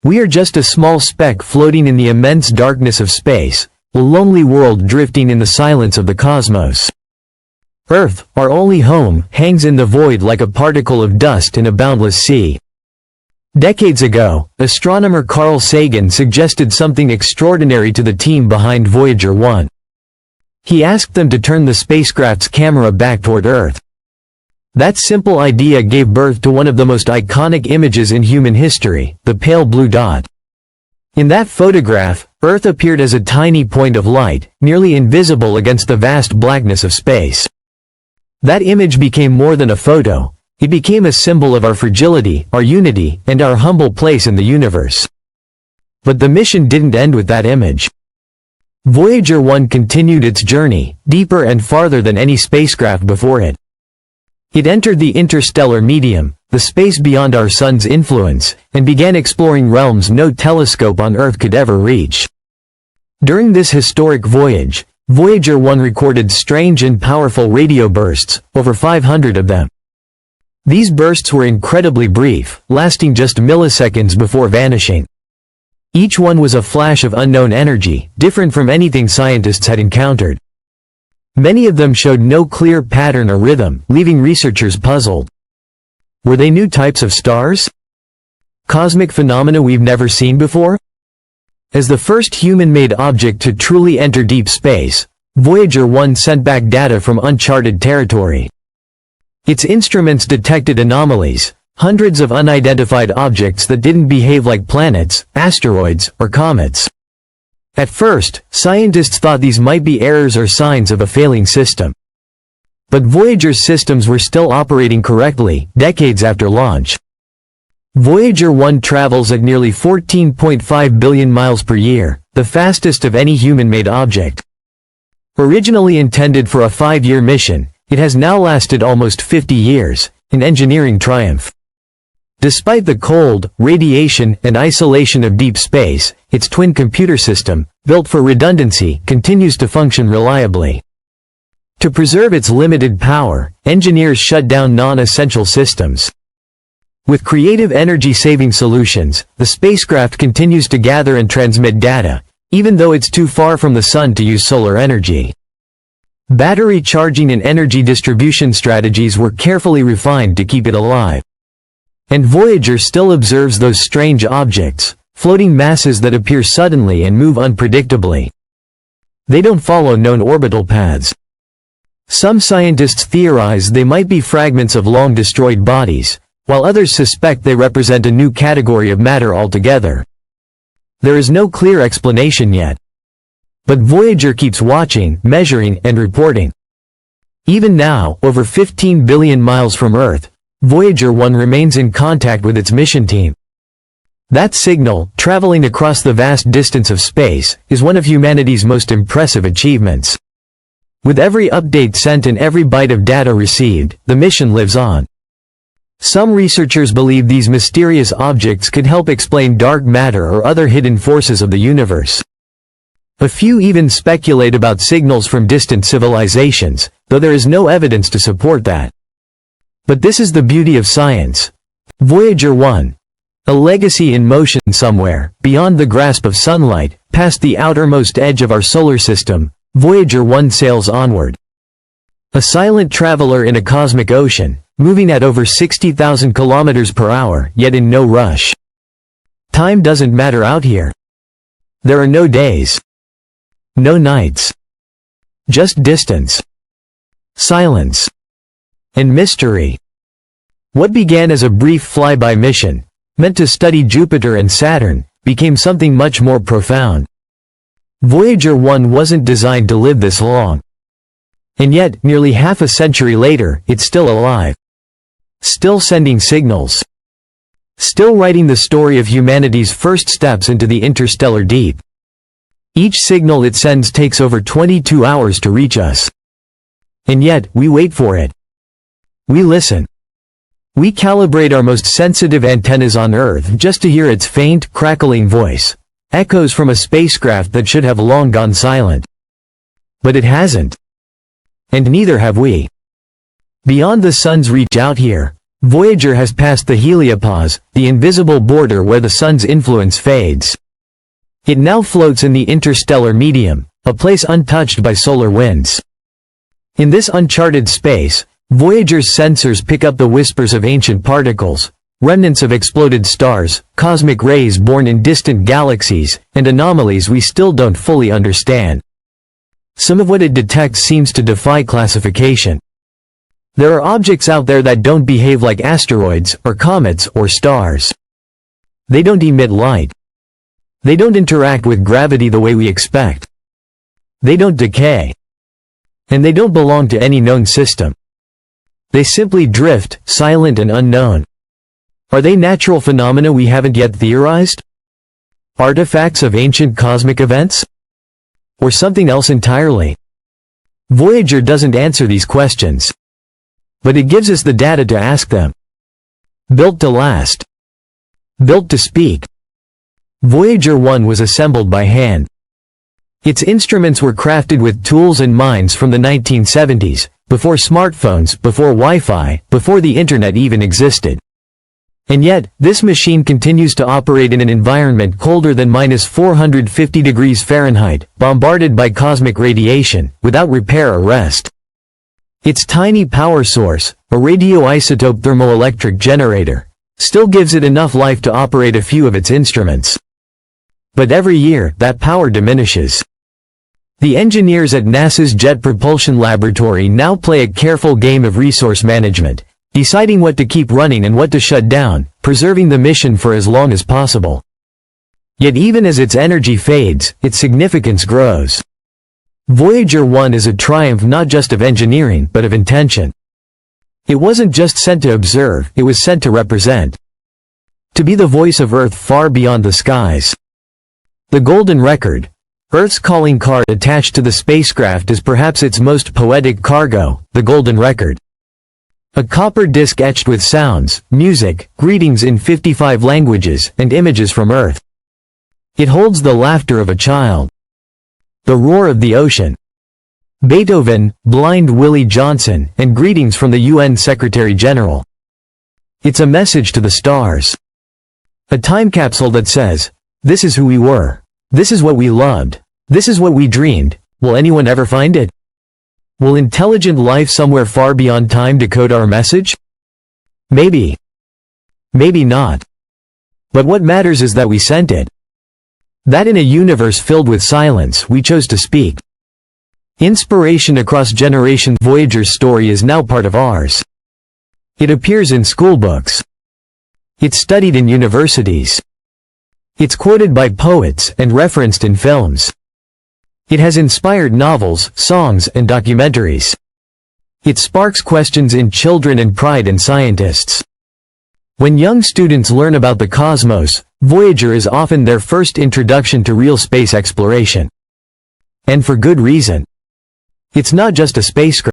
We are just a small speck floating in the immense darkness of space, a lonely world drifting in the silence of the cosmos. Earth, our only home, hangs in the void like a particle of dust in a boundless sea. Decades ago, astronomer Carl Sagan suggested something extraordinary to the team behind Voyager 1. He asked them to turn the spacecraft's camera back toward Earth. That simple idea gave birth to one of the most iconic images in human history, the pale blue dot. In that photograph, Earth appeared as a tiny point of light, nearly invisible against the vast blackness of space. That image became more than a photo. It became a symbol of our fragility, our unity, and our humble place in the universe. But the mission didn't end with that image. Voyager 1 continued its journey, deeper and farther than any spacecraft before it. It entered the interstellar medium, the space beyond our sun's influence, and began exploring realms no telescope on Earth could ever reach. During this historic voyage, Voyager 1 recorded strange and powerful radio bursts, over 500 of them. These bursts were incredibly brief, lasting just milliseconds before vanishing. Each one was a flash of unknown energy, different from anything scientists had encountered. Many of them showed no clear pattern or rhythm, leaving researchers puzzled. Were they new types of stars? Cosmic phenomena we've never seen before? As the first human-made object to truly enter deep space, Voyager 1 sent back data from uncharted territory. Its instruments detected anomalies, hundreds of unidentified objects that didn't behave like planets, asteroids, or comets. At first, scientists thought these might be errors or signs of a failing system. But Voyager's systems were still operating correctly, decades after launch. Voyager 1 travels at nearly 14.5 billion miles per year, the fastest of any human-made object. Originally intended for a 5-year mission, it has now lasted almost 50 years, an engineering triumph. Despite the cold, radiation, and isolation of deep space, its twin computer system, built for redundancy, continues to function reliably. To preserve its limited power, engineers shut down non-essential systems. With creative energy-saving solutions, the spacecraft continues to gather and transmit data, even though it's too far from the sun to use solar energy. Battery charging and energy distribution strategies were carefully refined to keep it alive. And Voyager still observes those strange objects, floating masses that appear suddenly and move unpredictably. They don't follow known orbital paths. Some scientists theorize they might be fragments of long-destroyed bodies, while others suspect they represent a new category of matter altogether. There is no clear explanation yet. But Voyager keeps watching, measuring, and reporting. Even now, over 15 billion miles from Earth, Voyager 1 remains in contact with its mission team. That signal, traveling across the vast distance of space, is one of humanity's most impressive achievements. With every update sent and every byte of data received, the mission lives on. Some researchers believe these mysterious objects could help explain dark matter or other hidden forces of the universe. A few even speculate about signals from distant civilizations, though there is no evidence to support that. But this is the beauty of science. Voyager 1. A legacy in motion somewhere, beyond the grasp of sunlight, past the outermost edge of our solar system, Voyager 1 sails onward. A silent traveler in a cosmic ocean, moving at over 60,000 kilometers per hour, yet in no rush. Time doesn't matter out here. There are no days. No nights. Just distance. Silence. And mystery. What began as a brief flyby mission, meant to study Jupiter and Saturn, became something much more profound. Voyager 1 wasn't designed to live this long. And yet, nearly half a century later, it's still alive. Still sending signals. Still writing the story of humanity's first steps into the interstellar deep. Each signal it sends takes over 22 hours to reach us. And yet, we wait for it. We listen. We calibrate our most sensitive antennas on Earth just to hear its faint, crackling voice, echoes from a spacecraft that should have long gone silent. But it hasn't. And neither have we. Beyond the sun's reach out here, Voyager has passed the heliopause, the invisible border where the sun's influence fades. It now floats in the interstellar medium, a place untouched by solar winds. In this uncharted space, Voyager's sensors pick up the whispers of ancient particles, remnants of exploded stars, cosmic rays born in distant galaxies, and anomalies we still don't fully understand. Some of what it detects seems to defy classification. There are objects out there that don't behave like asteroids, or comets, or stars. They don't emit light. They don't interact with gravity the way we expect. They don't decay. And they don't belong to any known system. They simply drift, silent and unknown. Are they natural phenomena we haven't yet theorized? Artifacts of ancient cosmic events? Or something else entirely? Voyager doesn't answer these questions. But it gives us the data to ask them. Built to last. Built to speak. Voyager 1 was assembled by hand. Its instruments were crafted with tools and minds from the 1970s, before smartphones, before Wi-Fi, before the internet even existed. And yet, this machine continues to operate in an environment colder than -450 degrees Fahrenheit, bombarded by cosmic radiation, without repair or rest. Its tiny power source, a radioisotope thermoelectric generator, still gives it enough life to operate a few of its instruments. But every year, that power diminishes. The engineers at NASA's Jet Propulsion Laboratory now play a careful game of resource management, deciding what to keep running and what to shut down, preserving the mission for as long as possible. Yet even as its energy fades, its significance grows. Voyager 1 is a triumph not just of engineering, but of intention. It wasn't just sent to observe, it was sent to represent. To be the voice of Earth far beyond the skies. The Golden Record, Earth's calling card attached to the spacecraft, is perhaps its most poetic cargo, the Golden Record. A copper disc etched with sounds, music, greetings in 55 languages, and images from Earth. It holds the laughter of a child. The roar of the ocean. Beethoven, Blind Willie Johnson, and greetings from the UN Secretary-General. It's a message to the stars. A time capsule that says, "This is who we were. This is what we loved. This is what we dreamed. Will anyone ever find it? Will intelligent life somewhere far beyond time decode our message? Maybe. Maybe not. But what matters is that we sent it. That in a universe filled with silence, we chose to speak. Inspiration across generations. Voyager's story is now part of ours. It appears in schoolbooks. It's studied in universities. It's quoted by poets and referenced in films. It has inspired novels, songs, and documentaries. It sparks questions in children and pride in scientists. When young students learn about the cosmos, Voyager is often their first introduction to real space exploration. And for good reason. It's not just a spacecraft.